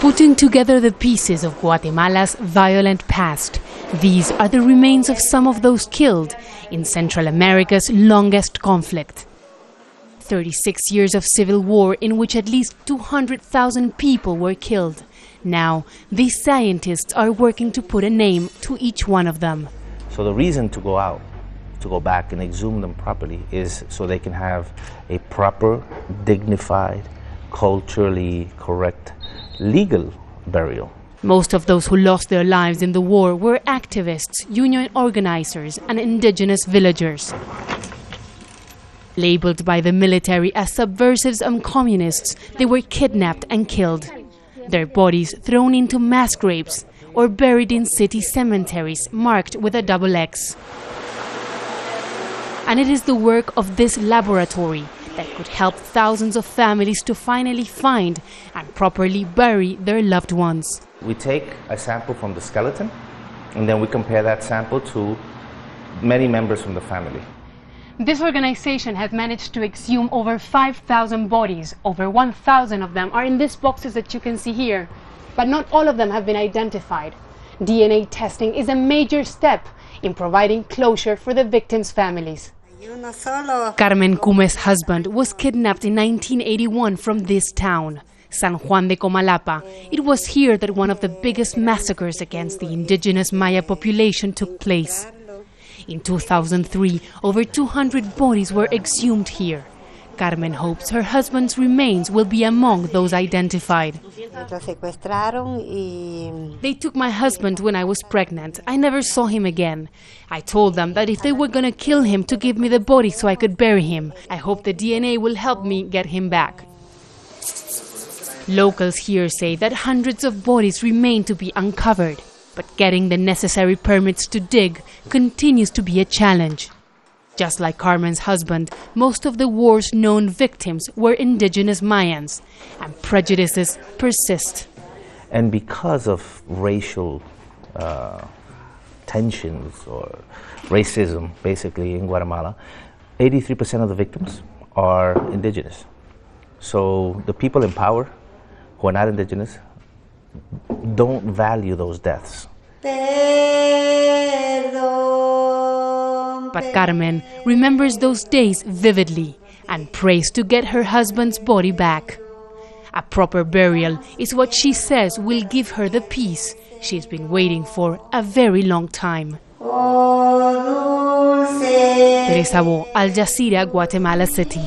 Putting together the pieces of Guatemala's violent past, these are the remains of some of those killed in Central America's longest conflict. 36 years of civil war in which at least 200,000 people were killed. Now, these scientists are working to put a name to each one of them. So the reason to go back and exhume them properly is so they can have a proper, dignified, culturally correct, legal burial. Most of those who lost their lives in the war were activists, union organizers, and indigenous villagers. Labeled by the military as subversives and communists, they were kidnapped and killed. Their bodies thrown into mass graves or buried in city cemeteries marked with a double X. And it is the work of this laboratory that could help thousands of families to finally find and properly bury their loved ones. We take a sample from the skeleton and then we compare that sample to many members from the family. This organization has managed to exhume over 5,000 bodies. Over 1,000 of them are in these boxes that you can see here. But not all of them have been identified. DNA testing is a major step in providing closure for the victims' families. Carmen Cume's husband was kidnapped in 1981 from this town, San Juan de Comalapa. It was here that one of the biggest massacres against the indigenous Maya population took place. In 2003, over 200 bodies were exhumed here. Carmen hopes her husband's remains will be among those identified. They took my husband when I was pregnant. I never saw him again. I told them that if they were going to kill him, to give me the body so I could bury him. I hope the DNA will help me get him back. Locals here say that hundreds of bodies remain to be uncovered, but getting the necessary permits to dig continues to be a challenge. Just like Carmen's husband, most of the war's known victims were indigenous Mayans, and prejudices persist. And because of racial tensions or racism, basically, in Guatemala, 83% of the victims are indigenous. So the people in power who are not indigenous don't value those deaths. But Carmen remembers those days vividly and prays to get her husband's body back. A proper burial is what she says will give her the peace she's been waiting for a very long time. Teresa, Al Jazeera, Guatemala City.